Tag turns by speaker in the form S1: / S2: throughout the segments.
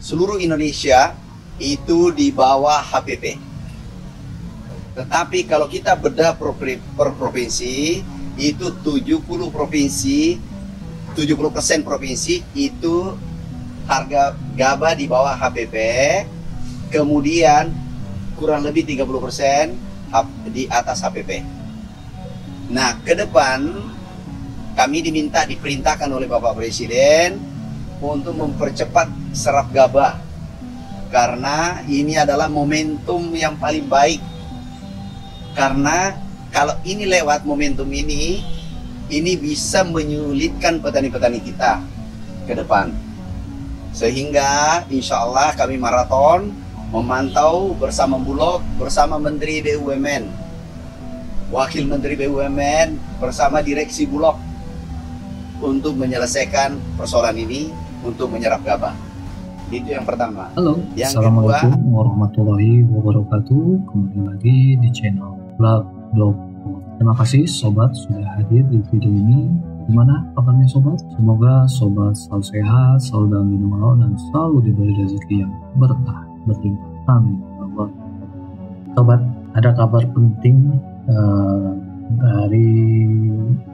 S1: seluruh Indonesia itu di bawah HPP. Tetapi kalau kita bedah per provinsi, itu 70% provinsi itu harga gabah di bawah HPP, kemudian kurang lebih 30% di atas HPP. Nah, ke depan kami diperintahkan oleh Bapak Presiden untuk mempercepat serap gabah, karena ini adalah momentum yang paling baik. Karena kalau ini lewat momentum ini bisa menyulitkan petani-petani kita ke depan. Sehingga insya Allah kami maraton memantau bersama Bulog, bersama Menteri BUMN, Wakil Menteri BUMN, bersama Direksi Bulog untuk menyelesaikan persoalan ini, untuk menyerap gabah. Itu yang pertama.
S2: Halo,
S1: yang
S2: Assalamualaikum
S1: kedua,
S2: warahmatullahi wabarakatuh. Kembali lagi di channel Blog. Terima kasih sobat sudah hadir di video ini. Gimana kabarnya sobat? Semoga sobat selalu sehat, selalu dalam lindungan Allah, dan selalu diberi rezeki yang berkah, berlimpah. Amin. Sobat, ada kabar penting dari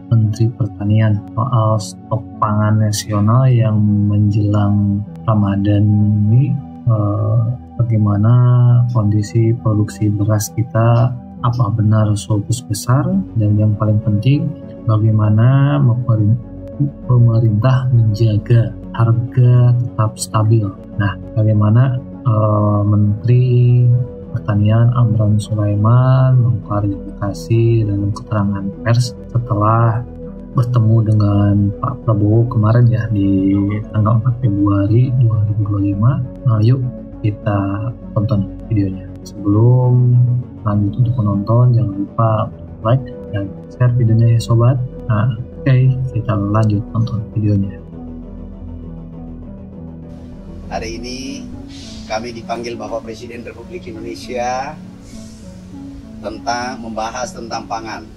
S2: Menteri Pertanian soal stok pangan nasional yang menjelang Ramadan ini. Bagaimana kondisi produksi beras kita, apa benar surplus besar, dan yang paling penting bagaimana pemerintah menjaga harga tetap stabil. Nah, bagaimana Menteri Pertanian Amran Sulaiman mengklarifikasi dalam keterangan pers setelah bertemu dengan Pak Prabowo kemarin ya di tanggal 4 Februari 2025. Nah, yuk kita tonton videonya. Sebelum lanjut untuk menonton, jangan lupa like dan share videonya ya sobat. Nah, oke, kita lanjut nonton videonya.
S1: hari ini kami dipanggil Bapak Presiden Republik Indonesia membahas tentang pangan,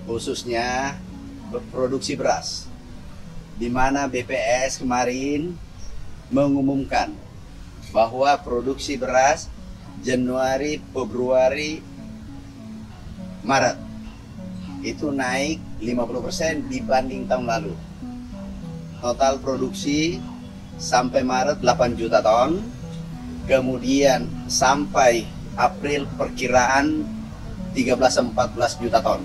S1: khususnya produksi beras, di mana BPS kemarin mengumumkan bahwa produksi beras Januari, Februari, Maret itu naik 50% dibanding tahun lalu. Total produksi sampai Maret 8 juta ton, kemudian sampai April perkiraan 13-14 juta ton.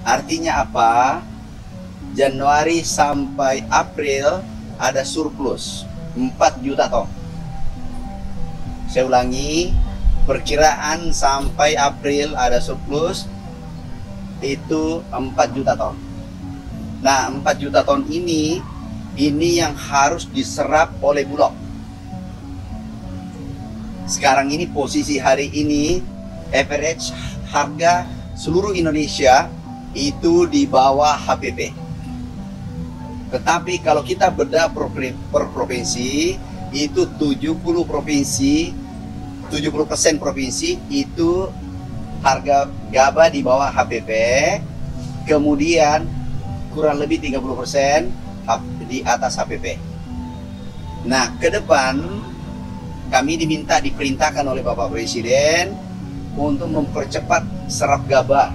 S1: Artinya apa? Januari sampai April ada surplus 4 juta ton. Saya ulangi, perkiraan sampai April ada surplus itu 4 juta ton. Nah, 4 juta ton ini yang harus diserap oleh Bulog. Sekarang ini posisi hari ini average harga seluruh Indonesia itu di bawah HPP. Tetapi kalau kita bedah per provinsi, itu 70% provinsi itu harga gabah di bawah HPP, kemudian kurang lebih 30% di atas HPP. Nah, ke depan kami diperintahkan oleh Bapak Presiden untuk mempercepat serap gabah,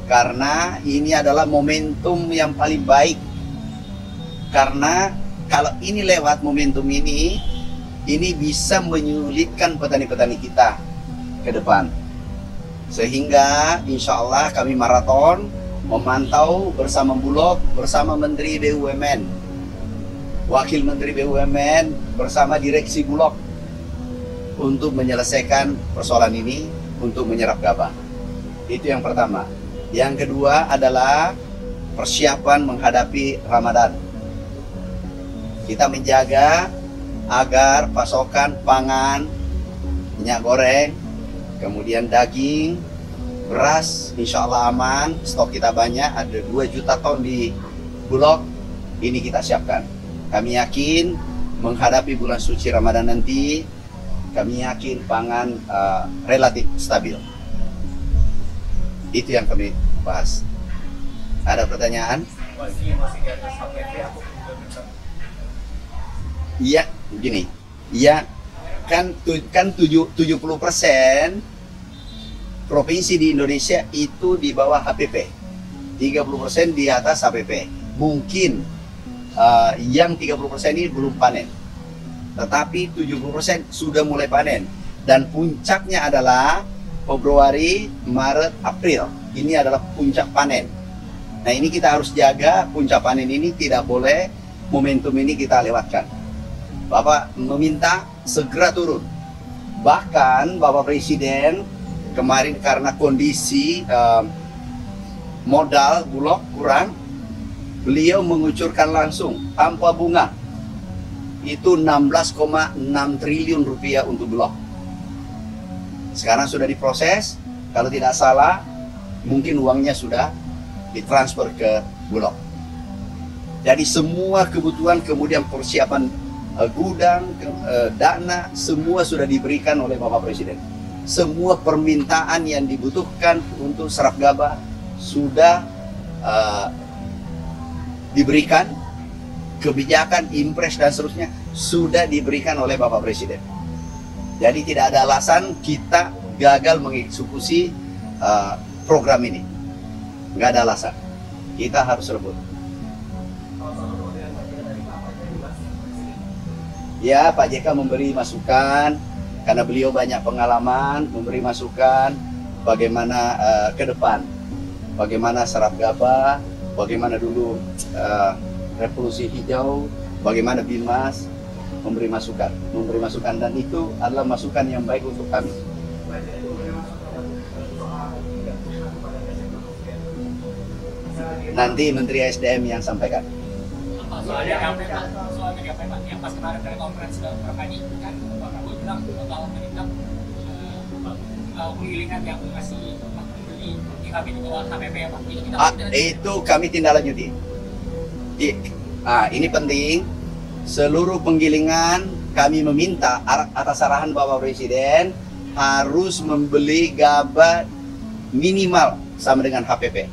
S1: karena ini adalah momentum yang paling baik. Karena kalau ini lewat momentum ini bisa menyulitkan petani-petani kita ke depan. Sehingga insya Allah kami maraton memantau bersama Bulog, bersama Menteri BUMN, Wakil Menteri BUMN, bersama Direksi Bulog untuk menyelesaikan persoalan ini, untuk menyerap gabah. Itu yang pertama. Yang kedua adalah persiapan menghadapi Ramadan. Kita menjaga agar pasokan pangan, minyak goreng, kemudian daging, beras, insya Allah aman. Stok kita banyak, ada 2 juta ton di Bulog. Ini kita siapkan. Kami yakin menghadapi bulan suci Ramadan nanti, kami yakin pangan relatif stabil. Itu yang kami bahas. Ada pertanyaan? Iya, begini. Iya, kan 70% provinsi di Indonesia itu di bawah HPP. 30% di atas HPP. Mungkin yang 30% ini belum panen. Tetapi 70% sudah mulai panen. Dan puncaknya adalah Februari, Maret, April. Ini adalah puncak panen. Nah, ini kita harus jaga puncak panen ini, tidak boleh momentum ini kita lewatkan. Bapak meminta segera turun. Bahkan Bapak Presiden kemarin karena kondisi modal Bulog kurang, beliau mengucurkan langsung tanpa bunga itu 16,6 triliun rupiah untuk Bulog. Sekarang sudah diproses, kalau tidak salah mungkin uangnya sudah ditransfer ke Bulog. Jadi semua kebutuhan, kemudian persiapan gudang, dana, semua sudah diberikan oleh Bapak Presiden. Semua permintaan yang dibutuhkan untuk serap gabah sudah diberikan. Kebijakan, impres dan seterusnya sudah diberikan oleh Bapak Presiden. Jadi tidak ada alasan kita gagal mengeksekusi program ini. Nggak ada alasan. Kita harus rebut. Ya, Pak JK memberi masukan karena beliau banyak pengalaman, memberi masukan bagaimana ke depan, bagaimana serap gabah, bagaimana dulu revolusi hijau, bagaimana Binmas, memberi masukan dan itu adalah masukan yang baik untuk kami. Nanti Menteri SDM yang sampaikan.
S3: Soalnya yang pas kemarin dari konferensi pertani kan Pak Prabowo bilang kalau menindak penggilingan yang masih beli di kami di bawah HPP ya Pak.
S1: Itu kami tindak lanjuti. Ini penting. Seluruh penggilingan kami meminta atas arahan Bapak Presiden harus membeli gabah minimal sama dengan HPP,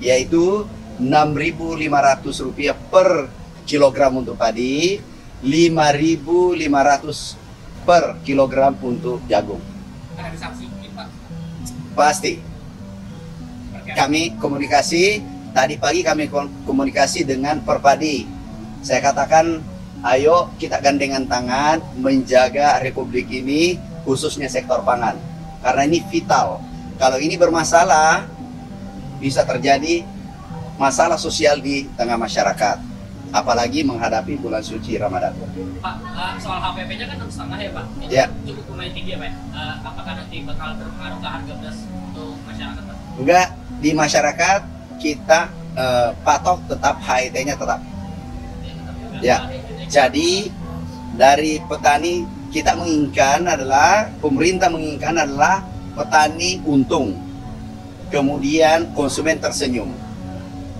S1: yaitu Rp6.500 per kilogram untuk padi, Rp5.500 per kilogram untuk jagung.
S3: Ada sanksi Pak?
S1: Pasti. Kami komunikasi, tadi pagi kami komunikasi dengan Perpadi. Saya katakan, ayo kita gandengan tangan menjaga Republik ini, khususnya sektor pangan. Karena ini vital. Kalau ini bermasalah, bisa terjadi masalah sosial di tengah masyarakat. Apalagi menghadapi bulan suci Ramadan.
S3: Pak, soal HPP-nya kan 6,5 ya Pak? Itu
S1: ya.
S3: Cukup lumayan tinggi ya Pak? Apakah nanti bakal berpengaruh ke harga beras untuk masyarakat Pak?
S1: Enggak, di masyarakat kita patok tetap HET-nya tetap. Ya, jadi dari petani kita menginginkan adalah, pemerintah menginginkan adalah petani untung, kemudian konsumen tersenyum,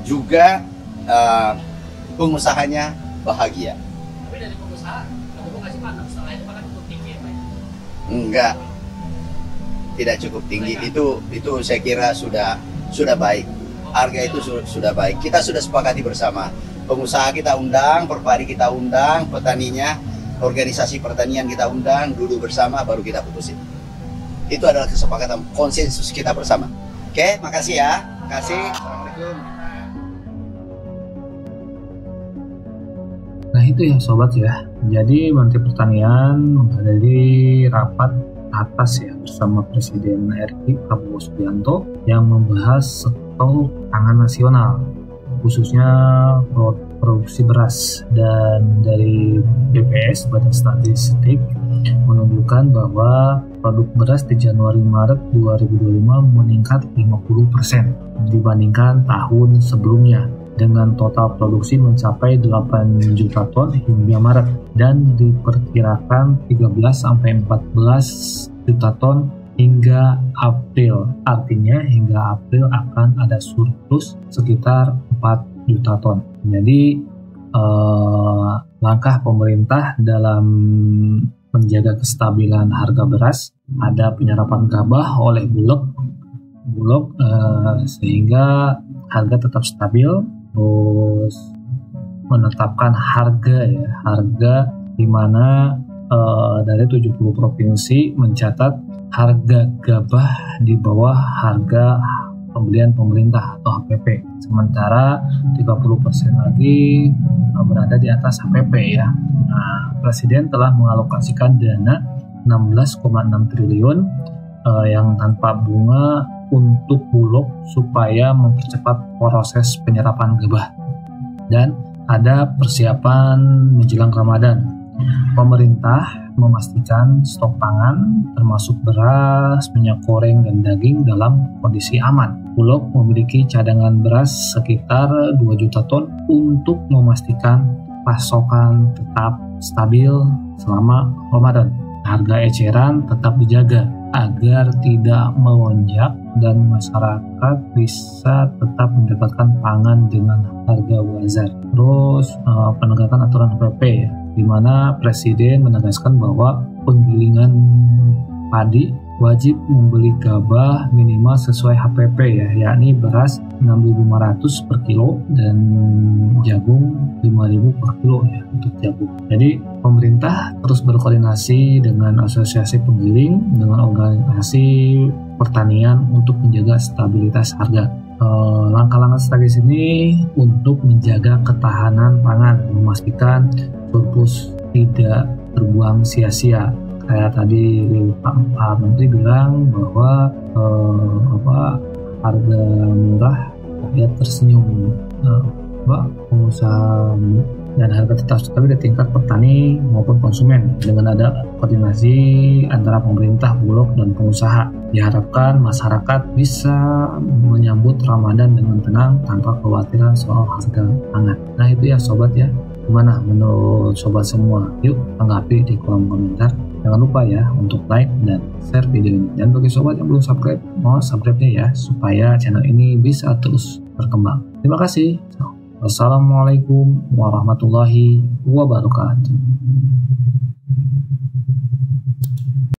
S1: juga pengusahanya bahagia.
S3: Tapi dari pengusaha, kamu kasih Pak 6,5 itu kan cukup tinggi ya Pak?
S1: Enggak, tidak cukup tinggi. Itu saya kira sudah baik. Harga itu sudah baik. Kita sudah sepakati bersama. Pengusaha kita undang, Perpadi kita undang, petaninya, organisasi pertanian kita undang, duduk bersama baru kita putusin. Itu adalah kesepakatan konsensus kita bersama. Oke, makasih ya. Makasih. Assalamualaikum.
S2: Nah itu ya sobat ya. Jadi Menteri Pertanian menghadiri rapat atas ya bersama Presiden RI Prabowo Subianto yang membahas stok pangan nasional, khususnya produksi beras. Dan dari BPS, Badan Statistik, menunjukkan bahwa produk beras di Januari-Maret 2025 meningkat 50% dibandingkan tahun sebelumnya, dengan total produksi mencapai 8 juta ton hingga Maret dan diperkirakan 13-14 juta ton hingga April. Artinya hingga April akan ada surplus sekitar 4 juta ton. Jadi langkah pemerintah dalam menjaga kestabilan harga beras, ada penyerapan gabah oleh Bulog sehingga harga tetap stabil, terus menetapkan harga di mana dari 70 provinsi mencatat harga gabah di bawah harga pembelian pemerintah atau HPP. Sementara 30% lagi berada di atas HPP ya. Nah, Presiden telah mengalokasikan dana 16,6 triliun yang tanpa bunga untuk Bulog supaya mempercepat proses penyerapan gabah. Dan ada persiapan menjelang Ramadan. Pemerintah memastikan stok pangan termasuk beras, minyak goreng, dan daging dalam kondisi aman. Bulog memiliki cadangan beras sekitar 2 juta ton untuk memastikan pasokan tetap stabil selama Ramadan. Harga eceran tetap dijaga agar tidak melonjak dan masyarakat bisa tetap mendapatkan pangan dengan harga wajar. Terus penegakan aturan HPP ya, di mana Presiden menegaskan bahwa penggilingan padi wajib membeli gabah minimal sesuai HPP ya, yakni beras 6.500 per kilo dan jagung 5.000 per kilo ya untuk jagung. Jadi pemerintah terus berkoordinasi dengan asosiasi penggiling, dengan organisasi pertanian untuk menjaga stabilitas harga. Langkah-langkah strategis ini untuk menjaga ketahanan pangan, memastikan surplus tidak terbuang sia-sia. Kayak tadi Pak Menteri bilang bahwa harga murah rakyat tersenyum, pengusaha dan harga tetap stabil di tingkat petani maupun konsumen. Dengan ada koordinasi antara pemerintah, Bulog, dan pengusaha, diharapkan masyarakat bisa menyambut Ramadan dengan tenang tanpa kekhawatiran soal harga pangan. Nah itu ya sobat ya, gimana menurut sobat semua? Yuk tanggapi di kolom komentar. Jangan lupa ya untuk like dan share video ini. Dan bagi sobat yang belum subscribe, mau subscribe-nya ya supaya channel ini bisa terus berkembang. Terima kasih. Wassalamualaikum warahmatullahi wabarakatuh.